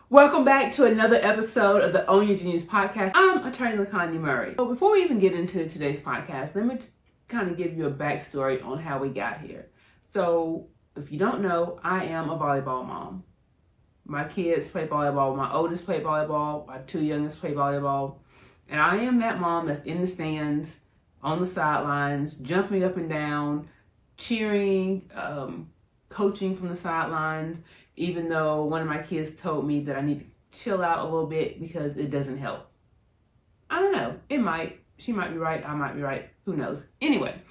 Welcome back to another episode of the Own Your Genius podcast. I'm attorney LaConya Murray. So before we even get into today's podcast, let me kind of give you a backstory on how we got here. So if you don't know, I am a volleyball mom. My kids play volleyball. My oldest play volleyball. My two youngest play volleyball. And I am that mom that's in the stands, on the sidelines, jumping up and down, cheering, coaching from the sidelines, even though one of my kids told me that I need to chill out a little bit because it doesn't help. I don't know. It might. She might be right. I might be right. Who knows? Anyway,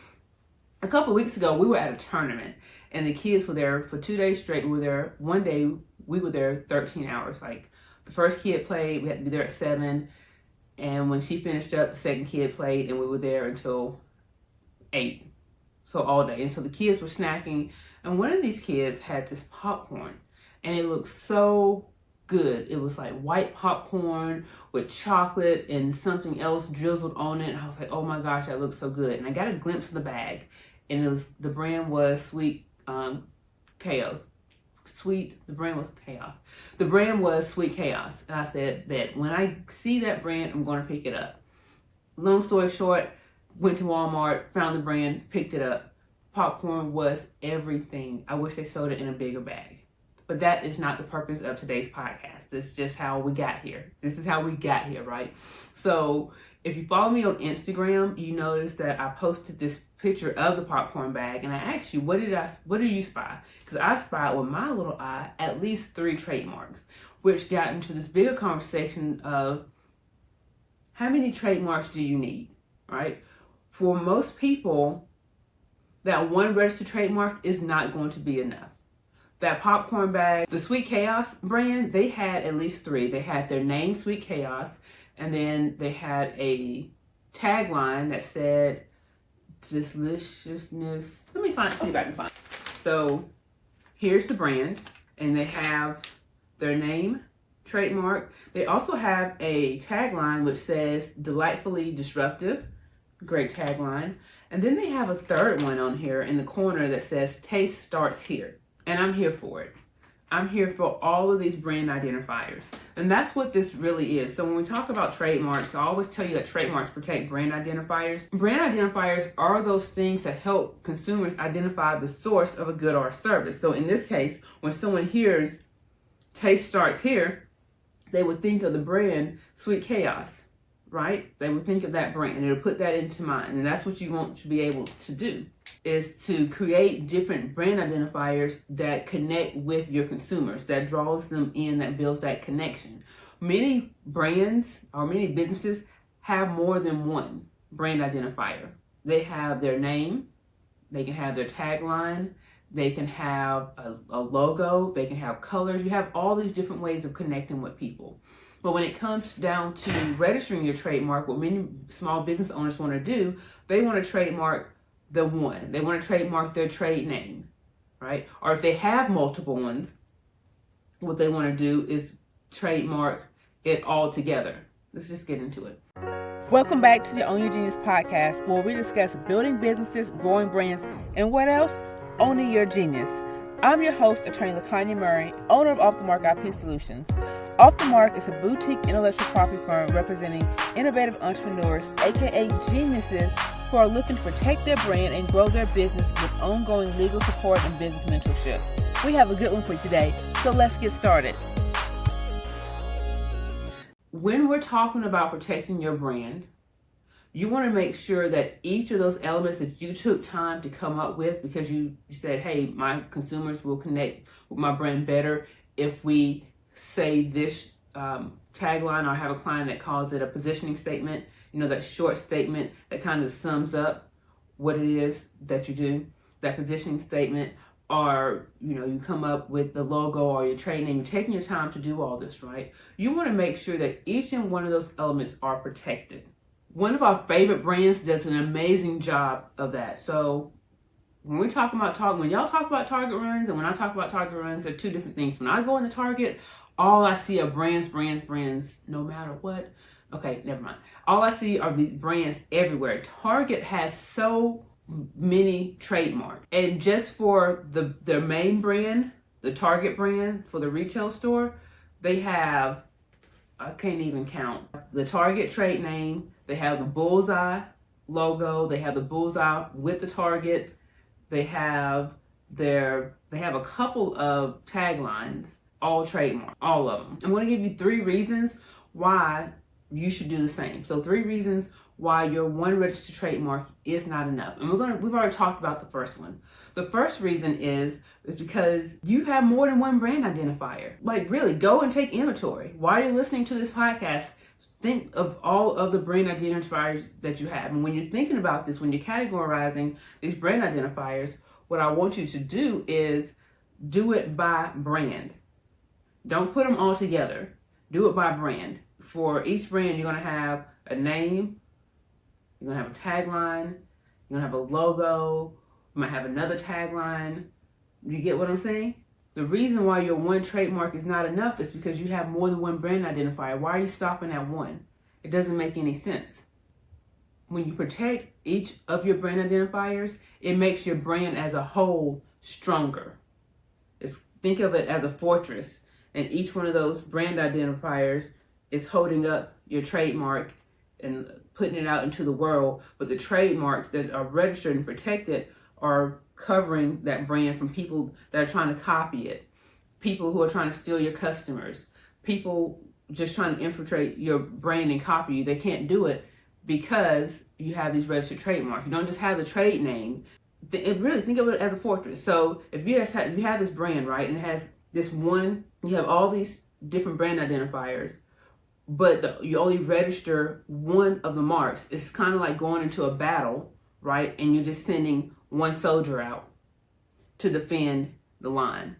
a couple of weeks ago, we were at a tournament, and the kids were there for 2 days straight. We were there. One day, we were there 13 hours. Like, the first kid played. We had to be there at 7. And when she finished up, the second kid played, and we were there until 8. So all day. And so the kids were snacking, and one of these kids had this popcorn, and it looked so good. It was like white popcorn with chocolate and something else drizzled on it. And I was like, oh my gosh, that looks so good. And I got a glimpse of the bag, and the brand was Sweet Chaos. The brand was Chaos. The brand was Sweet Chaos. And I said that when I see that brand, I'm going to pick it up. Long story short, went to Walmart, found the brand, picked it up. Popcorn was everything. I wish they sold it in a bigger bag. But that is not the purpose of today's podcast. This is just how we got here. This is how we got here, right? So if you follow me on Instagram, you notice that I posted this picture of the popcorn bag, and I asked you, what did you spy? Because I spied with my little eye at least 3 trademarks, which got into this bigger conversation of how many trademarks do you need, right? For most people, that one registered trademark is not going to be enough. That popcorn bag, the Sweet Chaos brand, they had at least 3. They had their name, Sweet Chaos, and then they had a tagline that said, deliciousness. Let me see if I can find it. So here's the brand, and they have their name, trademark. They also have a tagline which says, delightfully disruptive. Great tagline. And then they have a third one on here in the corner that says, taste starts here. And I'm here for it. I'm here for all of these brand identifiers. And that's what this really is. So when we talk about trademarks, I always tell you that trademarks protect brand identifiers. Brand identifiers are those things that help consumers identify the source of a good or a service. So in this case, when someone hears taste starts here, they would think of the brand Sweet Chaos, right? They would think of that brand, and it'll put that into mind. And that's what you want to be able to do, is to create different brand identifiers that connect with your consumers, that draws them in, that builds that connection. Many brands or many businesses have more than one brand identifier. They have their name, they can have their tagline, they can have a logo, they can have colors. You have all these different ways of connecting with people. But when it comes down to registering your trademark, what many small business owners want to do, they want to trademark the one. They want to trademark their trade name, right? Or if they have multiple ones, what they want to do is trademark it all together. Let's just get into it. Welcome back to the Own Your Genius podcast, where we discuss building businesses, growing brands, and what else? Owning your genius. I'm your host, attorney LaConya Murray, owner of Off the Mark IP Solutions. Off the Mark is a boutique intellectual property firm representing innovative entrepreneurs, aka geniuses, who are looking to protect their brand and grow their business with ongoing legal support and business mentorship. We have a good one for you today, so let's get started. When we're talking about protecting your brand, you want to make sure that each of those elements that you took time to come up with, because you said, hey, my consumers will connect with my brand better if we say this tagline, or have a client that calls it a positioning statement, that short statement that kind of sums up what it is that you do, that positioning statement, or, you come up with the logo or your trade name. You're taking your time to do all this, right? You want to make sure that each and one of those elements are protected. One of our favorite brands does an amazing job of that. So when we talk about when y'all talk about Target runs, and when I talk about Target runs, they're two different things. When I go into Target, all I see are brands, no matter what. Okay, never mind. All I see are these brands everywhere. Target has so many trademarks. And just for their main brand, the Target brand for the retail store, they have, I can't even count, the Target trade name, they have the bullseye logo, they have the bullseye with the Target, they have a couple of taglines, all trademark, all of them. I'm going to give you 3 reasons why you should do the same. So 3 reasons why your one registered trademark is not enough. And we've already talked about the first one. The first reason is because you have more than one brand identifier. Like, really, go and take inventory. While you're listening to this podcast, think of all of the brand identifiers that you have. And when you're thinking about this, when you're categorizing these brand identifiers, what I want you to do is do it by brand. Don't put them all together. Do it by brand. For each brand, you're going to have a name, you're going to have a tagline, you're going to have a logo, you might have another tagline. You get what I'm saying? The reason why your one trademark is not enough is because you have more than one brand identifier. Why are you stopping at one? It doesn't make any sense. When you protect each of your brand identifiers, it makes your brand as a whole stronger. Think of it as a fortress, and each one of those brand identifiers is holding up your trademark and putting it out into the world. But the trademarks that are registered and protected are covering that brand from people that are trying to copy it, people who are trying to steal your customers, people just trying to infiltrate your brand and copy you. They can't do it because you have these registered trademarks. You don't just have the trade name. Really think of it as a fortress. So if you have this brand, right, and it has this one, you have all these different brand identifiers, but you only register one of the marks. It's kind of like going into a battle, right, and you're just sending one soldier out to defend the line.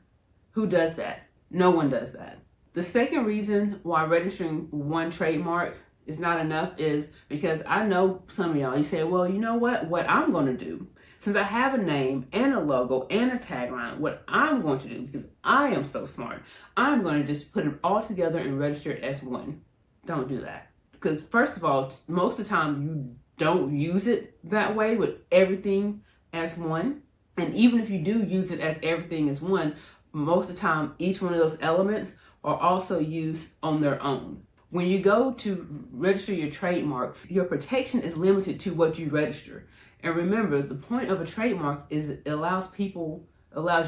Who does that? No one does that. The second reason why registering one trademark is not enough is because I know some of y'all, you say, well, you know what I'm going to do, since I have a name and a logo and a tagline, what I'm going to do, because I am so smart, I'm going to just put them all together and register it as one. Don't do that. Because first of all, most of the time you don't use it that way with everything as one. And even if you do use it as everything as one, most of the time each one of those elements are also used on their own. When you go to register your trademark, your protection is limited to what you register. And remember, the point of a trademark is it allows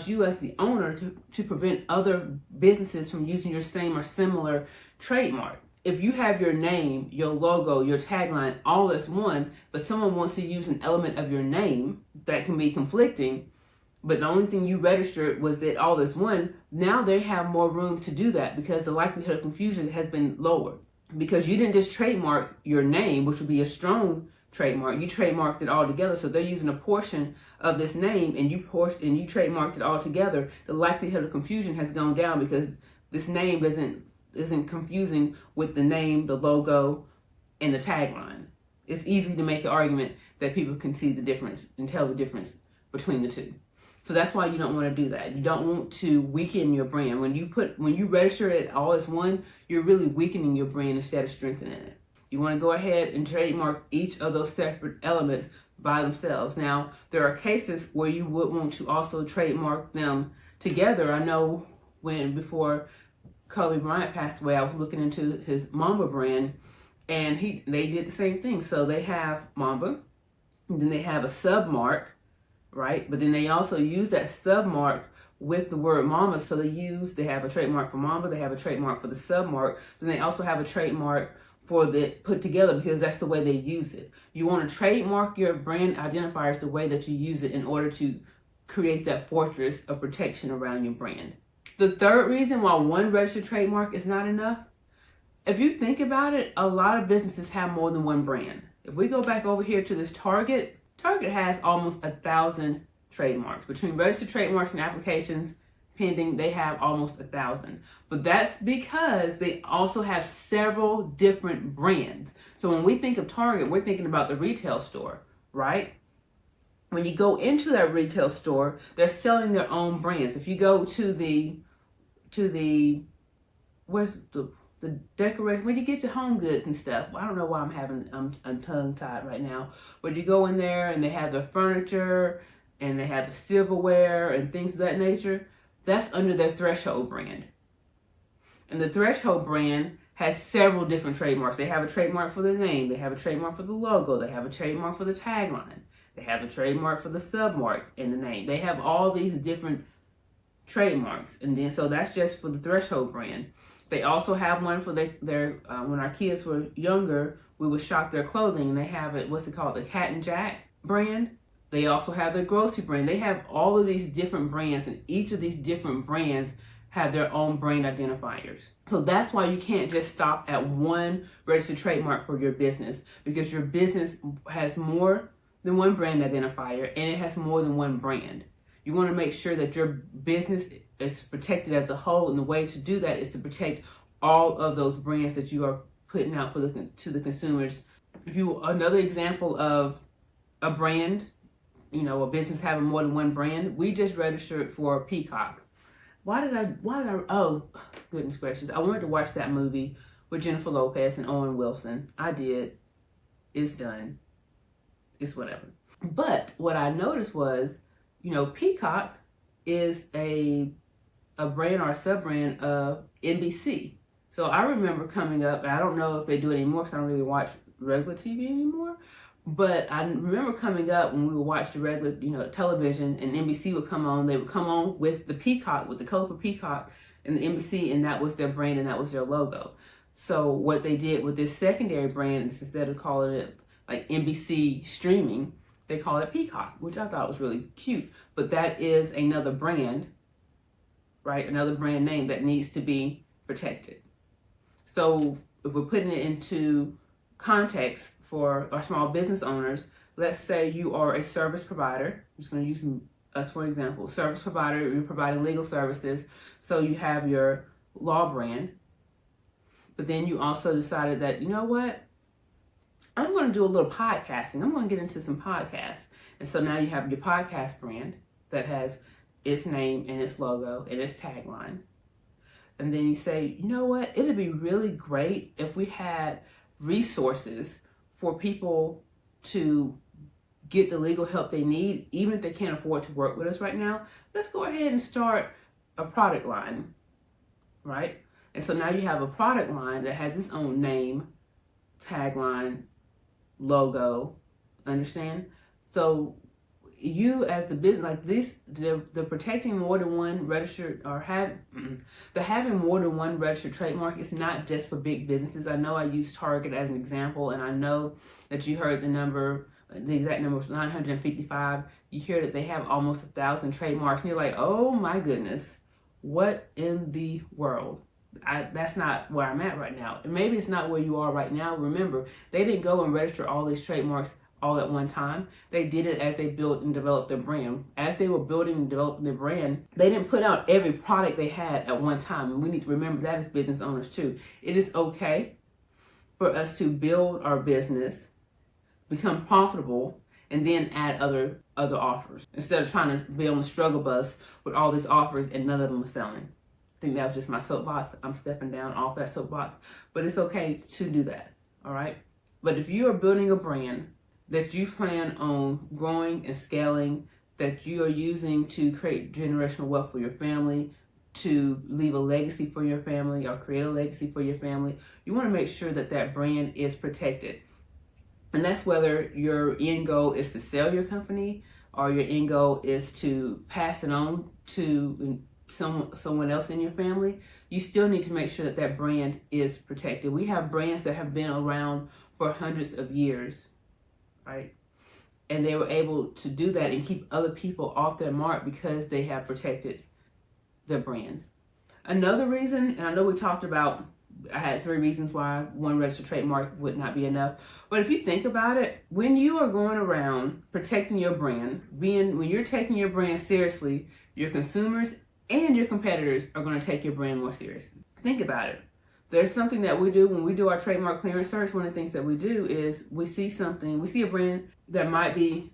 you as the owner to prevent other businesses from using your same or similar trademark. If you have your name, your logo, your tagline, all as one, but someone wants to use an element of your name that can be conflicting, but the only thing you registered was that all is one, now they have more room to do that because the likelihood of confusion has been lowered. Because you didn't just trademark your name, which would be a strong trademark, you trademarked it all together. So they're using a portion of this name and you trademarked it all together. The likelihood of confusion has gone down because this name isn't confusing with the name, the logo, and the tagline. It's easy to make an argument that people can see the difference and tell the difference between the two. So that's why you don't want to do that. You don't want to weaken your brand. When you register it all as one, you're really weakening your brand instead of strengthening it. You want to go ahead and trademark each of those separate elements by themselves. Now, there are cases where you would want to also trademark them together. I know before Kobe Bryant passed away, I was looking into his Mamba brand, and they did the same thing. So they have Mamba, and then they have a submark, right? But then they also use that submark with the word Mamba. So they have a trademark for Mamba, they have a trademark for the submark, then they also have a trademark for the put together because that's the way they use it. You want to trademark your brand identifiers the way that you use it in order to create that fortress of protection around your brand. The third reason why one registered trademark is not enough, if you think about it, a lot of businesses have more than one brand. If we go back over here to this Target has almost 1,000 trademarks. Between registered trademarks and applications pending, they have almost 1,000. But that's because they also have several different brands. So when we think of Target, we're thinking about the retail store, right? When you go into that retail store, they're selling their own brands. If you go to the where's the decoration, when you get your home goods and stuff, I don't know why I'm tongue tied right now, but you go in there and they have the furniture and they have the silverware and things of that nature, that's under their Threshold brand. And the Threshold brand has several different trademarks. They have a trademark for the name. They have a trademark for the logo. They have a trademark for the tagline. They have a trademark for the submark in the name. They have all these different trademarks. And then, so that's just for the Threshold brand. They also have one for their when our kids were younger, we would shop their clothing, and they have it, what's it called, the Cat and Jack brand. They also have their grocery brand. They have all of these different brands, and each of these different brands have their own brand identifiers. So that's why you can't just stop at one registered trademark for your business, because your business has more than one brand identifier and it has more than one brand. You want to make sure that your business is protected as a whole, and the way to do that is to protect all of those brands that you are putting out to the consumers. Another example of a brand, a business having more than one brand, we just registered for Peacock. Why did I, oh, goodness gracious. I wanted to watch that movie with Jennifer Lopez and Owen Wilson. I did. It's done. It's whatever. But what I noticed was, Peacock is a brand or a sub-brand of NBC. So I remember coming up, and I don't know if they do it anymore because I don't really watch regular TV anymore, but I remember coming up when we would watch the regular, television, and NBC would come on. They would come on with the peacock, with the colorful peacock and the NBC, and that was their brand and that was their logo. So what they did with this secondary brand is, instead of calling it like NBC streaming, they call it Peacock, which I thought was really cute. But that is another brand, right? Another brand name that needs to be protected. So if we're putting it into context for our small business owners, let's say you are a service provider. I'm just going to use us for example. Service provider, you're providing legal services. So you have your law brand. But then you also decided that, you know what? I'm going to do a little podcasting. I'm going to get into some podcasts. And so now you have your podcast brand that has its name and its logo and its tagline. And then you say, you know what? It'd be really great if we had resources for people to get the legal help they need, even if they can't afford to work with us right now. Let's go ahead and start a product line, right? And so now you have a product line that has its own name, tagline, logo, understand? So you as the business, like this, the protecting more than one registered or having more than one registered trademark is not just for big businesses. I know I used Target as an example, and I know that you heard the exact number was 955. You hear that they have almost 1,000 trademarks, and you're like, oh my goodness, what in the world? That's not where I'm at right now. And maybe it's not where you are right now. Remember, they didn't go and register all these trademarks all at one time. They did it as they built and developed their brand. As they were building and developing their brand, they didn't put out every product they had at one time. And we need to remember that as business owners too. It is okay for us to build our business, become profitable, and then add other offers, instead of trying to be on the struggle bus with all these offers and none of them are selling. I think that was just my soapbox. I'm stepping down off that soapbox, but it's okay to do that, all right? But if you are building a brand that you plan on growing and scaling, that you are using to create generational wealth for your family, to leave a legacy for your family or create a legacy for your family, you want to make sure that that brand is protected. And that's whether your end goal is to sell your company or your end goal is to pass it on to someone else in your family. You still need to make sure that that brand is protected. We have brands that have been around for hundreds of years, right? And they were able to do that and keep other people off their mark because they have protected their brand. Another reason, and I know we talked about, I had 3 reasons why one registered trademark would not be enough. But if you think about it, when you are going around protecting your brand, when you're taking your brand seriously, your consumers and your competitors are going to take your brand more seriously. Think about it. There's something that we do when we do our trademark clearance search. One of the things that we do is we see a brand that might be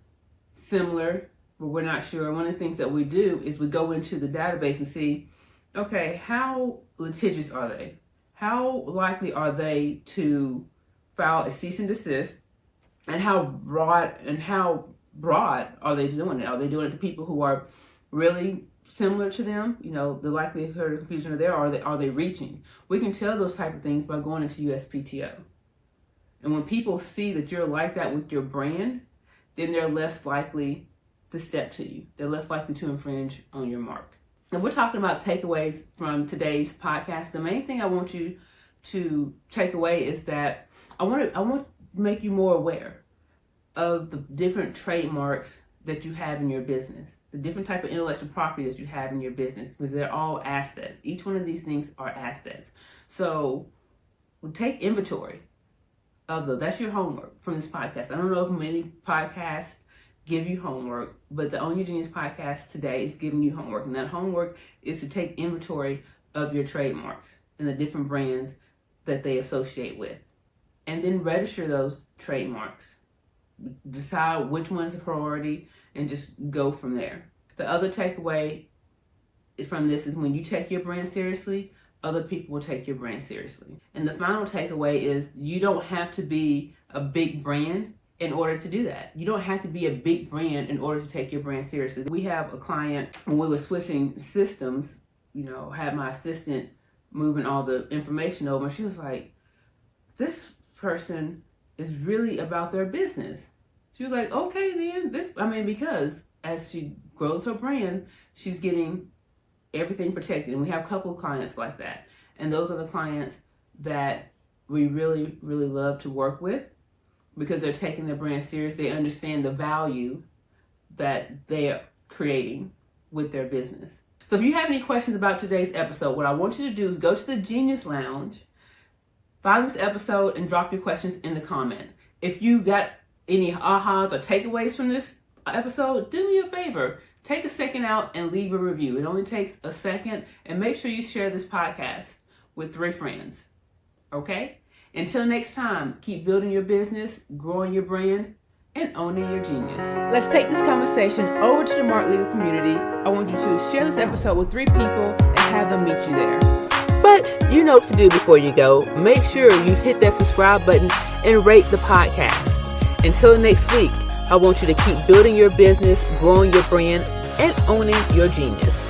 similar, but we're not sure. One of the things that we do is we go into the database and see, okay, how litigious are they? How likely are they to file a cease and desist? And how broad are they doing it? Are they doing it to people who are really similar to them, the likelihood of confusion are there. Are they reaching? We can tell those type of things by going into USPTO. And when people see that you're like that with your brand, then they're less likely to step to you. They're less likely to infringe on your mark. And we're talking about takeaways from today's podcast. The main thing I want you to take away is that I want to make you more aware of the different trademarks that you have in your business, the different type of intellectual property that you have in your business, because they're all assets. Each one of these things are assets. So take inventory of those. That's your homework from this podcast. I don't know if many podcasts give you homework, but the Own Your Genius podcast today is giving you homework. And that homework is to take inventory of your trademarks and the different brands that they associate with. And then register those trademarks. Decide which one is a priority and just go from there. The other takeaway from this is when you take your brand seriously, other people will take your brand seriously. And the final takeaway is you don't have to be a big brand in order to do that. You don't have to be a big brand in order to take your brand seriously. We have a client, when we were switching systems, had my assistant moving all the information over. She was like, this person is really about their business. She was like, okay, then because as she grows her brand, she's getting everything protected. And we have a couple of clients like that. And those are the clients that we really, really love to work with because they're taking their brand serious. They understand the value that they're creating with their business. So if you have any questions about today's episode, what I want you to do is go to the Genius Lounge, find this episode, and drop your questions in the comment. If you got any ahas or takeaways from this episode, do me a favor. Take a second out and leave a review. It only takes a second. And make sure you share this podcast with 3 friends. Okay? Until next time, keep building your business, growing your brand, and owning your genius. Let's take this conversation over to the MARKEDlegal community. I want you to share this episode with 3 people and have them meet you there. But you know what to do before you go. Make sure you hit that subscribe button and rate the podcast. Until next week, I want you to keep building your business, growing your brand, and owning your genius.